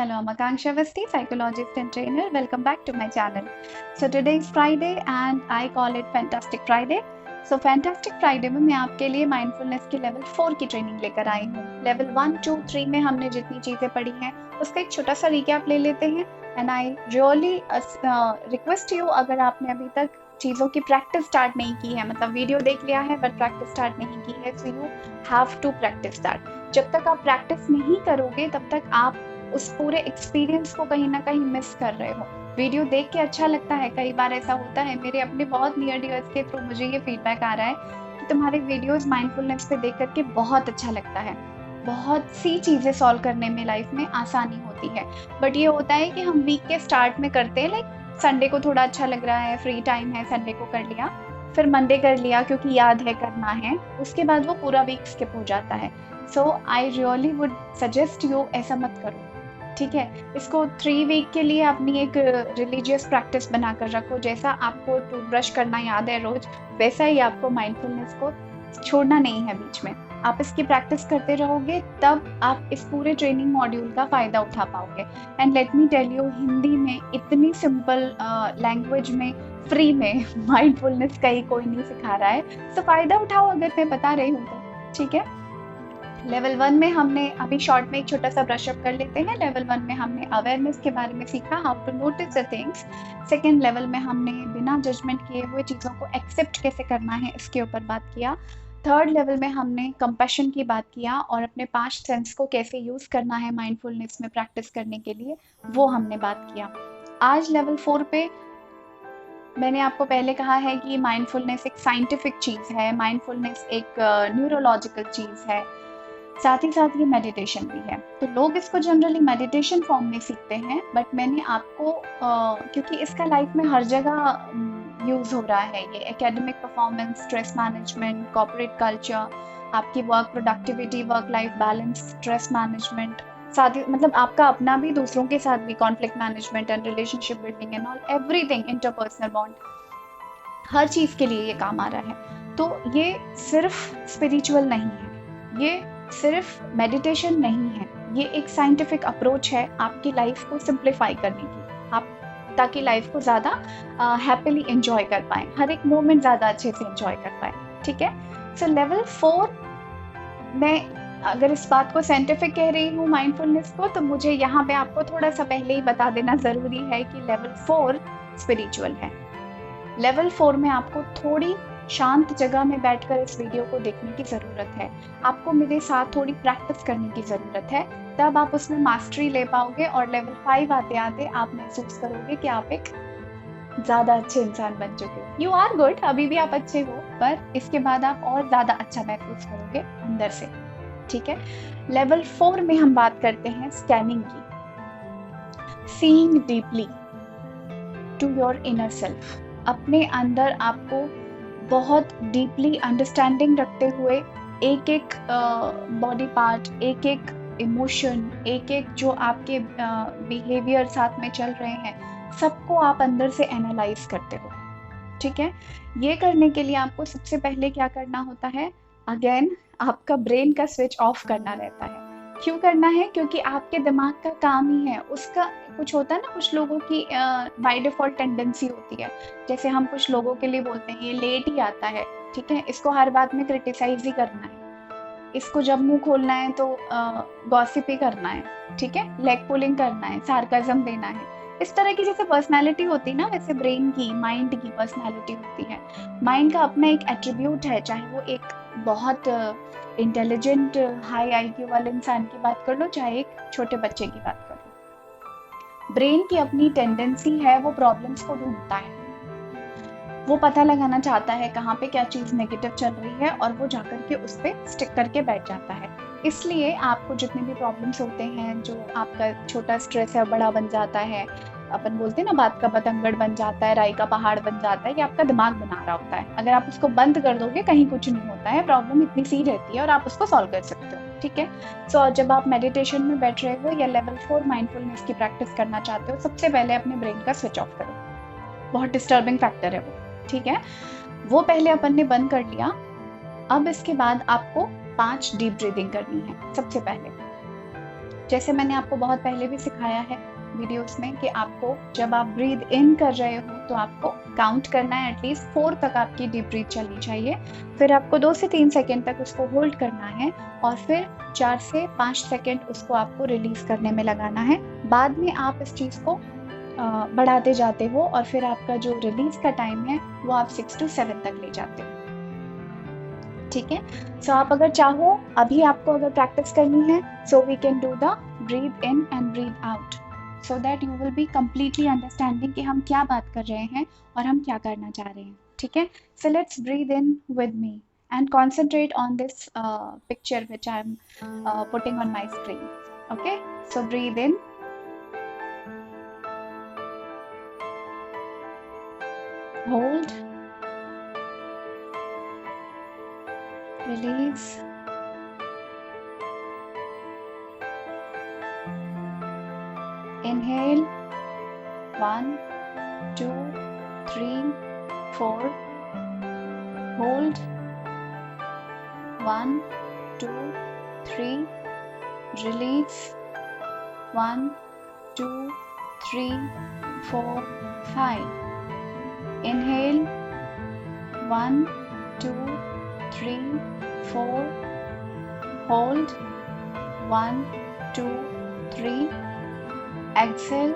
Hello, I'm Akanksha Avasti, psychologist and trainer. Welcome back to my channel. So today is Friday and I call it Fantastic Friday. So Fantastic Friday में मैं आपके लिए mindfulness के level 4 की training लेकर आई हूँ। Level 1, 2, 3 में हमने जितनी चीज़ें पढ़ी हैं उसका एक छोटा सा रिकैप ले लेते हैं। And I really request you, अगर आपने अभी तक चीज़ों की प्रैक्टिस स्टार्ट नहीं की है, मतलब वीडियो देख लिया है बट प्रैक्टिस स्टार्ट नहीं की है, so you have to practise that. जब तक आप प्रैक्टिस नहीं करोगे तब तक आप उस पूरे एक्सपीरियंस को कहीं ना कहीं मिस कर रहे हो। वीडियो देख के अच्छा लगता है, कई बार ऐसा होता है, मेरे अपने बहुत नियर डियर्स के थ्रू मुझे ये फीडबैक आ रहा है कि तुम्हारे वीडियोस माइंडफुलनेस पे देख करके बहुत अच्छा लगता है, बहुत सी चीज़ें सॉल्व करने में लाइफ में आसानी होती है। बट ये होता है कि हम वीक के स्टार्ट में करते हैं, लाइक संडे को थोड़ा अच्छा लग रहा है, फ्री टाइम है, संडे को कर लिया, फिर मंडे कर लिया क्योंकि याद है करना है, उसके बाद वो पूरा वीक स्किप हो जाता है। So I really would suggest you ऐसा मत करो, ठीक है। इसको 3 वीक के लिए अपनी एक रिलीजियस प्रैक्टिस बनाकर रखो। जैसा आपको टूथब्रश करना याद है रोज, वैसा ही आपको माइंडफुलनेस को छोड़ना नहीं है बीच में। आप इसकी प्रैक्टिस करते रहोगे तब आप इस पूरे ट्रेनिंग मॉड्यूल का फ़ायदा उठा पाओगे। And let me tell you, Hindi में इतनी सिंपल लैंग्वेज में फ्री में माइंडफुलनेस कहीं कोई नहीं सिखा रहा है, तो फ़ायदा उठाओ अगर मैं बता रही हूँ तो, ठीक है। लेवल 1 में हमने अभी शॉर्ट में एक छोटा सा ब्रशअप कर लेते हैं। लेवल 1 में हमने अवेयरनेस के बारे में सीखा, how to notice the things. Second level में हमने बिना जजमेंट किए हुए चीज़ों को एक्सेप्ट कैसे करना है इसके ऊपर बात किया। थर्ड लेवल में हमने कंपैशन की बात किया और अपने 5 सेंस को कैसे यूज़ करना है माइंडफुलनेस में प्रैक्टिस करने के लिए, वो हमने बात किया। आज लेवल 4 पे मैंने आपको पहले कहा है कि माइंडफुलनेस एक साइंटिफिक चीज़ है, माइंडफुलनेस एक न्यूरोलॉजिकल चीज़ है, साथ ही साथ ये मेडिटेशन भी है। तो लोग इसको जनरली मेडिटेशन फॉर्म में सीखते हैं, बट मैंने आपको क्योंकि इसका लाइफ में हर जगह यूज़ हो रहा है, ये academic performance, stress management, corporate culture, आपकी work productivity, work life balance, stress management, साथ ही मतलब आपका अपना भी, दूसरों के साथ भी, conflict management and relationship building and all everything, interpersonal bond, हर चीज़ के लिए ये काम आ रहा है। तो ये सिर्फ स्पिरिचुअल नहीं है, ये सिर्फ मेडिटेशन नहीं है, ये एक साइंटिफिक अप्रोच है आपकी लाइफ को सिंप्लीफाई करने की, आप ताकि लाइफ को ज़्यादा हैप्पीली एंजॉय कर पाएँ, हर एक मोमेंट ज़्यादा अच्छे से एंजॉय कर पाएँ, ठीक है। सो लेवल 4 मैं अगर इस बात को साइंटिफिक कह रही हूँ माइंडफुलनेस को, तो मुझे यहाँ पे आपको थोड़ा सा पहले ही बता देना ज़रूरी है कि लेवल 4 स्पिरिचुअल है। लेवल 4 में आपको थोड़ी शांत जगह में बैठकर इस वीडियो को देखने की ज़रूरत है, आपको मेरे साथ थोड़ी प्रैक्टिस करने की ज़रूरत है, तब आप उसमें मास्टरी ले पाओगे और लेवल 5 आते आते आप महसूस करोगे कि आप एक ज़्यादा अच्छे इंसान बन चुके हो। यू आर गुड, अभी भी आप अच्छे हो, पर इसके बाद आप और ज़्यादा अच्छा महसूस करोगे अंदर से, ठीक है। लेवल 4 में हम बात करते हैं स्कैनिंग की, seeing deeply to your inner self. अपने अंदर आपको बहुत डीपली अंडरस्टैंडिंग रखते हुए एक एक बॉडी पार्ट, एक एक इमोशन, एक एक जो आपके बिहेवियर साथ में चल रहे हैं, सबको आप अंदर से एनालाइज करते हो, ठीक है। ये करने के लिए आपको सबसे पहले क्या करना होता है, अगेन आपका ब्रेन का स्विच ऑफ करना रहता है। क्यों करना है? क्योंकि आपके दिमाग का काम ही है, उसका कुछ होता है ना, कुछ लोगों की बाय डिफ़ॉल्ट टेंडेंसी होती है, जैसे हम कुछ लोगों के लिए बोलते हैं ये लेट ही आता है, ठीक है, इसको हर बात में क्रिटिसाइज़ ही करना है, इसको जब मुँह खोलना है तो गॉसिप ही करना है, ठीक है, लेग पुलिंग करना है, सार्काज़म देना है। इस तरह की जैसे पर्सनैलिटी होती है ना, वैसे ब्रेन की, माइंड की पर्सनैलिटी होती है। माइंड का अपना एक एट्रीब्यूट है, चाहे वो एक बहुत इंटेलिजेंट हाई आईक्यू वाले इंसान की बात कर लो, चाहे एक छोटे बच्चे की बात कर लो। ब्रेन की अपनी टेंडेंसी है, वो प्रॉब्लम्स को ढूंढता है, वो पता लगाना चाहता है कहाँ पे क्या चीज़ नेगेटिव चल रही है और वो जाकर के उस पर स्टिक करके बैठ जाता है। इसलिए आपको जितने भी प्रॉब्लम्स होते हैं, जो आपका छोटा स्ट्रेस है बड़ा बन जाता है, अपन बोलते हैं ना बात का बतंगड़ बन जाता है, राई का पहाड़ बन जाता है, ये आपका दिमाग बना रहा होता है। अगर आप उसको बंद कर दोगे कहीं कुछ नहीं होता है, प्रॉब्लम इतनी सी रहती है और आप उसको सॉल्व कर सकते हो, ठीक है। सो जब आप मेडिटेशन में बैठ रहे हो या लेवल 4 माइंडफुलनेस की प्रैक्टिस करना चाहते हो, सबसे पहले अपने ब्रेन का स्विच ऑफ करो, बहुत डिस्टर्बिंग फैक्टर है वो, ठीक है। वो पहले अपन ने बंद कर लिया। अब इसके बाद आपको 5 डीप ब्रीदिंग करनी है। सबसे पहले जैसे मैंने आपको बहुत पहले भी सिखाया है वीडियोस में कि आपको जब आप ब्रीद इन कर रहे हो तो आपको काउंट करना है, एटलीस्ट 4 तक आपकी डीप ब्रीथ चलनी चाहिए। फिर आपको 2 से 3 सेकेंड तक उसको होल्ड करना है और फिर 4 से 5 सेकेंड उसको आपको रिलीज करने में लगाना है। बाद में आप इस चीज़ को बढ़ाते जाते हो और फिर आपका जो रिलीज का टाइम है वो आप 6 to 7 तक ले जाते हो। ठीक है, सो आप अगर चाहो अभी आपको अगर प्रैक्टिस करनी है, so we can do the breathe in and breathe out, so that you will be completely understanding कि हम क्या बात कर रहे हैं और हम क्या करना चाह रहे हैं। ठीक है, so let's breathe in with me and concentrate on this picture which I'm putting on my screen. Okay, so breathe in, hold, release, inhale 1 2 3 4, hold 1 2 3, release 1 2 3 4 5, inhale 1 2 3 4, hold 1 2 3, exhale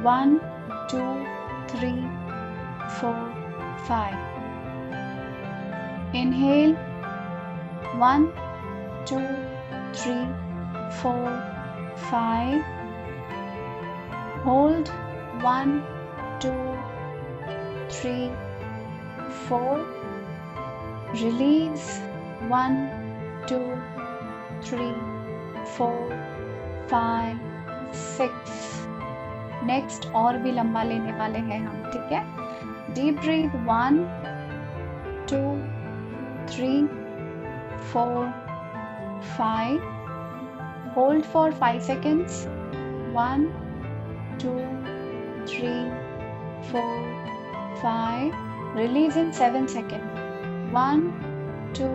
1 2 3 4 5, inhale 1 2 3 4 5, hold 1 2 3 4, release 1 2 3 4 5 6। Next और भी लंबा लेने वाले हैं हम। ठीक है, deep breath 1 2 3 4 5, hold for 5 seconds 1 2 3 4 5, release in 7 seconds 1 2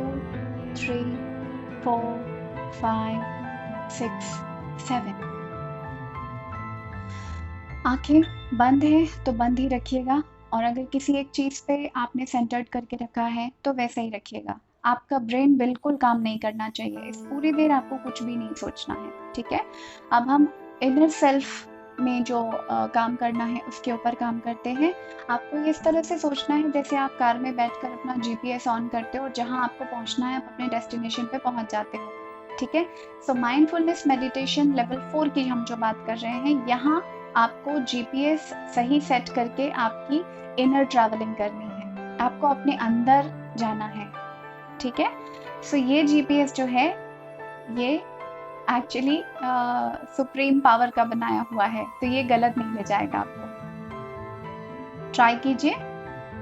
3 4 5 6 7। आंखें बंद है तो बंद ही रखिएगा, और अगर किसी एक चीज़ पे आपने सेंटर्ड करके रखा है तो वैसे ही रखिएगा। आपका ब्रेन बिल्कुल काम नहीं करना चाहिए, इस पूरी देर आपको कुछ भी नहीं सोचना है। ठीक है, अब हम इनर सेल्फ में जो काम करना है उसके ऊपर काम करते हैं। आपको इस तरह से सोचना है जैसे आप कार में बैठकर अपना GPS ऑन करते हो और जहां आपको पहुंचना है आप अपने डेस्टिनेशन पे पहुंच जाते हो। ठीक है, सो माइंडफुलनेस मेडिटेशन लेवल 4 की हम जो बात कर रहे हैं, यहाँ आपको GPS सही सेट करके आपकी इनर ट्रैवलिंग करनी है, आपको अपने अंदर जाना है। ठीक है, सो ये GPS जो है ये एक्चुअली सुप्रीम पावर का बनाया हुआ है, तो ये गलत नहीं ले जाएगा आपको। ट्राई कीजिए।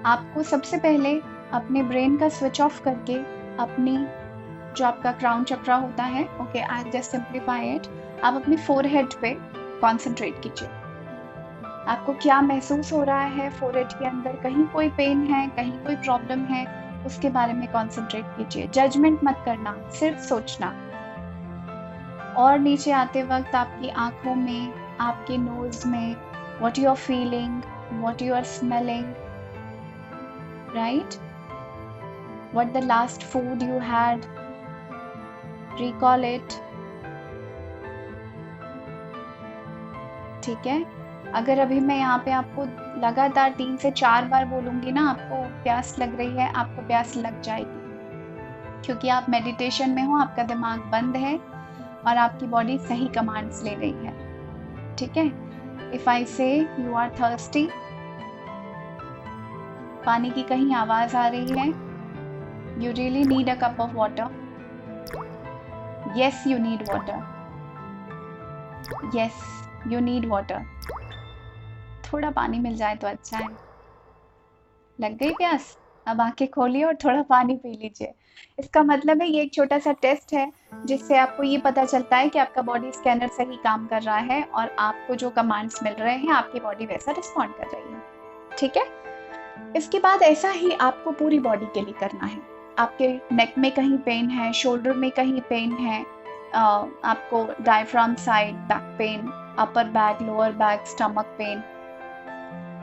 आपको सबसे पहले अपने ब्रेन का स्विच ऑफ करके अपनी जो आपका क्राउन चक्रा होता है, okay I just simplify it, आप अपनी फोरहेड पे कॉन्सेंट्रेट कीजिए। आपको क्या महसूस हो रहा है फोरहेड के अंदर, कहीं कोई पेन है, कहीं कोई प्रॉब्लम है, उसके बारे में कॉन्सेंट्रेट कीजिए। जजमेंट मत करना, सिर्फ सोचना। और नीचे आते वक्त आपकी आंखों में, आपके नोज में, what you are feeling, what you are smelling, right, what the last food you had, recall it. ठीक है, अगर अभी मैं यहाँ पे आपको लगातार 3 से 4 बार बोलूंगी ना, आपको प्यास लग रही है, आपको प्यास लग जाएगी, क्योंकि आप मेडिटेशन में हो, आपका दिमाग बंद है और आपकी बॉडी सही कमांड्स ले रही है। ठीक है, इफ आई से यू आर थर्स्टी, पानी की कहीं आवाज आ रही है, you really need a cup of water, yes you need water, yes you need water, थोड़ा पानी मिल जाए तो अच्छा है। लग गई प्यास, अब आंखें खोलिए और थोड़ा पानी पी लीजिए। इसका मतलब है ये एक छोटा सा टेस्ट है जिससे आपको ये पता चलता है कि आपका बॉडी स्कैनर सही काम कर रहा है और आपको जो कमांड्स मिल रहे हैं आपकी बॉडी वैसा रिस्पॉन्ड कर रही है। ठीक है, इसके बाद ऐसा ही आपको पूरी बॉडी के लिए करना है। आपके नेक में कहीं पेन है, शोल्डर में कहीं पेन है, आपको diaphragm side back pain, upper back, lower back, stomach pain,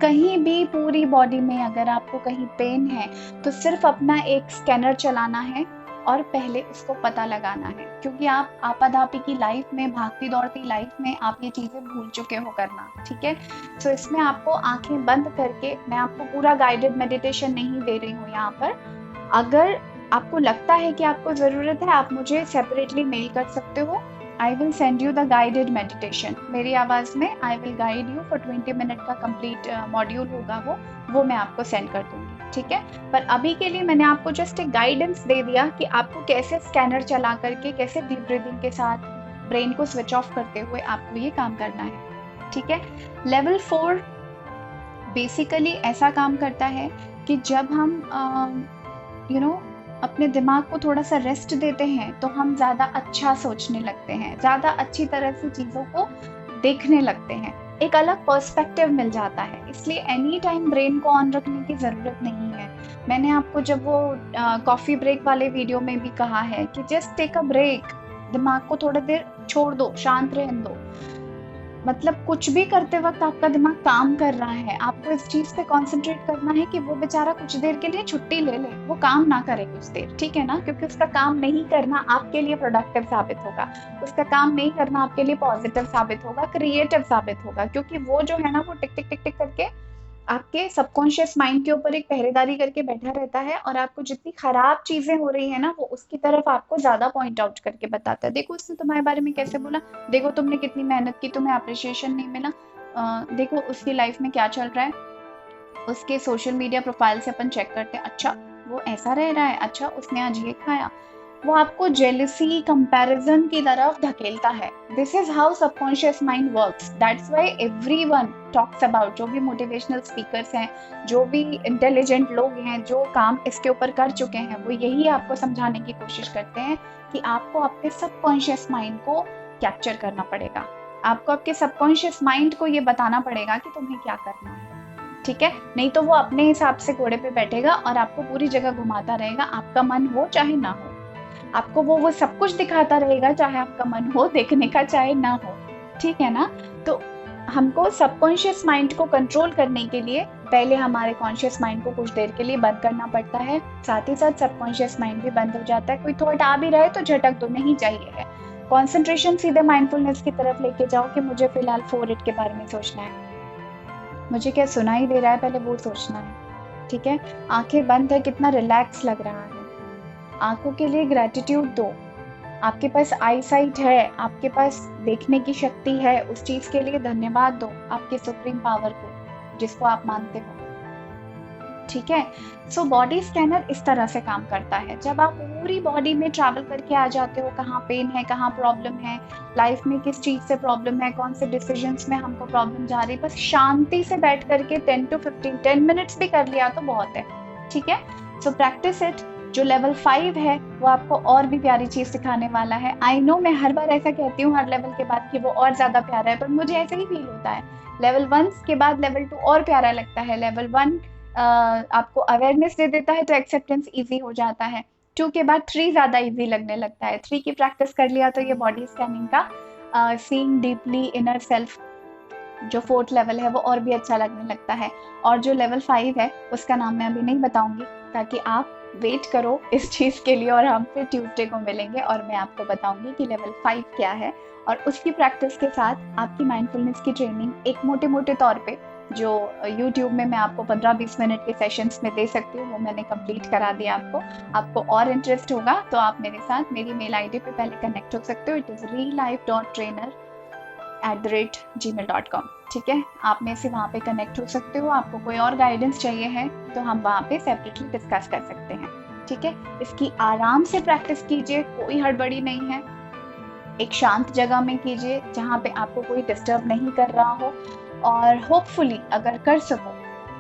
कहीं भी पूरी बॉडी में अगर आपको कहीं पेन है तो सिर्फ अपना एक स्कैनर चलाना है और पहले उसको पता लगाना है, क्योंकि आप आपाधापी की लाइफ में, भागती दौड़ती लाइफ में आप ये चीज़ें भूल चुके हो करना, ठीक है। सो इसमें आपको आंखें बंद करके, मैं आपको पूरा गाइडेड मेडिटेशन नहीं दे रही हूँ यहाँ पर, अगर आपको लगता है कि आपको ज़रूरत है आप मुझे सेपरेटली मेल कर सकते हो। I will send you the guided meditation, मेरी आवाज़ में I will guide you for 20 minute का कंप्लीट मॉड्यूल होगा वो मैं आपको सेंड कर दूंगी, ठीक है। पर अभी के लिए मैंने आपको जस्ट एक गाइडेंस दे दिया कि आपको कैसे स्कैनर चला करके, कैसे डीप ब्रीदिंग के साथ ब्रेन को स्विच ऑफ करते हुए आपको ये काम करना है, ठीक है। लेवल 4 बेसिकली ऐसा काम करता है कि जब हम अपने दिमाग को थोड़ा सा रेस्ट देते हैं तो हम ज़्यादा अच्छा सोचने लगते हैं, ज़्यादा अच्छी तरह से चीज़ों को देखने लगते हैं, एक अलग पर्सपेक्टिव मिल जाता है। इसलिए एनी टाइम ब्रेन को ऑन रखने की ज़रूरत नहीं है। मैंने आपको जब वो कॉफ़ी ब्रेक वाले वीडियो में भी कहा है कि जस्ट टेक अ ब्रेक, दिमाग को थोड़ी देर छोड़ दो, शांत रहने दो। मतलब कुछ भी करते वक्त आपका दिमाग काम कर रहा है, आपको इस चीज़ पे कंसंट्रेट करना है कि वो बेचारा कुछ देर के लिए छुट्टी ले ले, वो काम ना करे कुछ देर, ठीक है ना, क्योंकि उसका काम नहीं करना आपके लिए प्रोडक्टिव साबित होगा, उसका काम नहीं करना आपके लिए पॉजिटिव साबित होगा, क्रिएटिव साबित होगा, क्योंकि वो जो है ना वो टिक टिक टिक टिक करके आपके सबकॉन्शियस माइंड के ऊपर एक पहरेदारी करके बैठा रहता है और आपको जितनी खराब चीजें हो रही है ना वो उसकी तरफ आपको ज्यादा पॉइंट आउट करके बताता है। देखो उसने तुम्हारे बारे में कैसे बोला, देखो तुमने कितनी मेहनत की, तुम्हें अप्रिशिएशन नहीं मिला, देखो उसकी लाइफ में क्या चल रहा है, उसके सोशल मीडिया प्रोफाइल से अपन चेक करते हैं, अच्छा वो ऐसा रह रहा है, अच्छा उसने आज ये खाया। वो आपको जेलसी, कंपैरिजन की तरफ धकेलता है। This is how subconscious mind works. That's why everyone talks about, जो भी मोटिवेशनल स्पीकर्स हैं, जो भी इंटेलिजेंट लोग हैं, जो काम इसके ऊपर कर चुके हैं, वो यही आपको समझाने की कोशिश करते हैं कि आपको आपके सबकॉन्शियस माइंड को कैप्चर करना पड़ेगा, आपको आपके सबकॉन्शियस माइंड को ये बताना पड़ेगा कि तुम्हें क्या करना है, ठीक है। नहीं तो वो अपने हिसाब से घोड़े पे बैठेगा और आपको पूरी जगह घुमाता रहेगा, आपका मन हो चाहे ना हो, आपको वो सब कुछ दिखाता रहेगा, चाहे आपका मन हो देखने का चाहे ना हो, ठीक है ना। तो हमको सबकॉन्शियस माइंड को कंट्रोल करने के लिए पहले हमारे कॉन्शियस माइंड को कुछ देर के लिए बंद करना पड़ता है, साथ ही साथ सबकॉन्शियस माइंड भी बंद हो जाता है। कोई थॉट आ भी रहा है तो झटक तो नहीं चाहिए है, कॉन्सेंट्रेशन सीधे माइंडफुलनेस की तरफ लेके जाओ कि मुझे फिलहाल 4 के बारे में सोचना है, मुझे क्या सुनाई दे रहा है पहले वो सोचना है, ठीक है। आंखें बंद है, कितना रिलैक्स लग रहा है, आंखों के लिए ग्रेटिट्यूड दो, आपके पास आई साइट है, आपके पास देखने की शक्ति है, उस चीज के लिए धन्यवाद दो आपके सुप्रीम पावर को जिसको आप मानते हो, ठीक है। सो बॉडी स्कैनर इस तरह से काम करता है। जब आप पूरी बॉडी में ट्रैवल करके आ जाते हो, कहाँ पेन है, कहाँ प्रॉब्लम है, लाइफ में किस चीज से प्रॉब्लम है, कौन से डिसीजंस में हमको प्रॉब्लम जा रही है, बस शांति से बैठ करके 10 मिनट्स भी कर लिया तो बहुत है, ठीक है। So practice it. जो लेवल 5 है वो आपको और भी प्यारी चीज सिखाने वाला है। आई नो मैं हर बार ऐसा कहती हूँ हर लेवल के बाद कि वो और ज्यादा प्यारा है, पर मुझे ऐसे ही फील होता है। लेवल 1 के बाद लेवल 2 और प्यारा लगता है। लेवल 1 आपको अवेयरनेस दे देता है तो एक्सेप्टेंस इजी हो जाता है। 2 के बाद 3 ज्यादा इजी लगने लगता है। 3 की प्रैक्टिस कर लिया तो ये बॉडी स्कैनिंग का सीइंग डीपली इनर सेल्फ जो 4th लेवल है वो और भी अच्छा लगने लगता है। और जो लेवल 5 है उसका नाम मैं अभी नहीं बताऊंगी, ताकि आप वेट करो इस चीज़ के लिए और हम फिर ट्यूसडे को मिलेंगे और मैं आपको बताऊंगी कि लेवल 5 क्या है। और उसकी प्रैक्टिस के साथ आपकी माइंडफुलनेस की ट्रेनिंग एक मोटे मोटे तौर पे जो यूट्यूब में मैं आपको 15-20 मिनट के सेशंस में दे सकती हूँ वो मैंने कंप्लीट करा दिया आपको और इंटरेस्ट होगा तो आप मेरे साथ मेरी मेल आईडी पे पहले कनेक्ट हो सकते हो। इट इज़ realife.trainer@gmail.com, ठीक है। आप मेरे से वहाँ पे कनेक्ट हो सकते हो। आपको कोई और गाइडेंस चाहिए है तो हम वहाँ पे सेपरेटली डिस्कस कर सकते हैं, ठीक है। इसकी आराम से प्रैक्टिस कीजिए, कोई हड़बड़ी नहीं है। एक शांत जगह में कीजिए जहाँ पे आपको कोई डिस्टर्ब नहीं कर रहा हो, और होपफुली अगर कर सको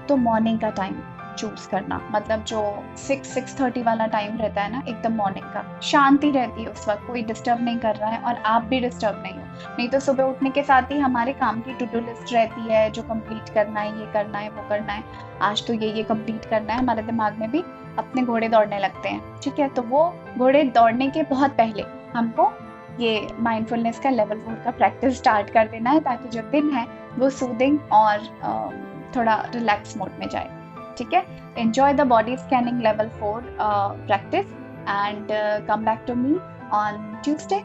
तो मॉर्निंग का टाइम चूज करना, मतलब जो 6-6:30 वाला टाइम रहता है ना, एकदम मॉर्निंग का, शांति रहती है उस वक्त, कोई डिस्टर्ब नहीं कर रहा है और आप भी डिस्टर्ब नहीं हो। नहीं तो सुबह उठने के साथ ही हमारे काम की टू डू लिस्ट रहती है जो कंप्लीट करना है, ये करना है, वो करना है, आज तो ये कंप्लीट करना है, हमारे दिमाग में भी अपने घोड़े दौड़ने लगते हैं, ठीक है। तो वो घोड़े दौड़ने के बहुत पहले हमको ये माइंडफुलनेस का लेवल 4 का प्रैक्टिस स्टार्ट कर देना है, ताकि जो दिन है वो सूदिंग और थोड़ा रिलैक्स मोड में जाए। ठीक है, enjoy the body scanning level 4 practice and come back to me on Tuesday.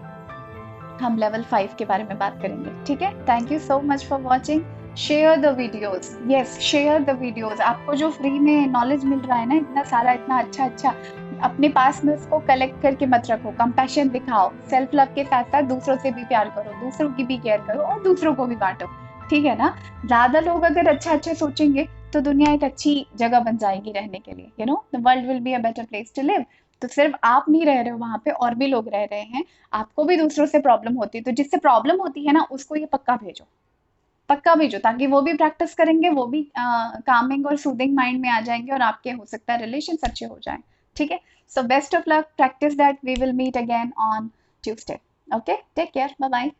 हम लेवल 5 के बारे में बात करेंगे। ठीक है, thank you so much for watching. Share the videos, yes share the videos. आपको जो फ्री में नॉलेज मिल रहा है ना, इतना सारा, इतना अच्छा, अपने पास में उसको कलेक्ट करके मत रखो। कंपैशन दिखाओ, सेल्फ लव के साथ साथ दूसरों से भी प्यार करो, दूसरों की भी केयर करो और दूसरों को भी बांटो। ठीक है ना, ज्यादा लोग अगर अच्छा सोचेंगे तो दुनिया एक अच्छी जगह बन जाएगी रहने के लिए। The world will be a better place to live. तो सिर्फ आप नहीं रह रहे हो वहां पे, और भी लोग रह रहे हैं। आपको भी दूसरों से प्रॉब्लम होती है, तो जिससे प्रॉब्लम होती है ना, उसको ये पक्का भेजो, ताकि वो भी प्रैक्टिस करेंगे, वो भी कामिंग और सूदिंग माइंड में आ जाएंगे, और आपके हो सकता है रिलेशन अच्छे हो जाएं। ठीक है, so best of luck, practise that, we will meet again on Tuesday. Okay, take care, bye bye.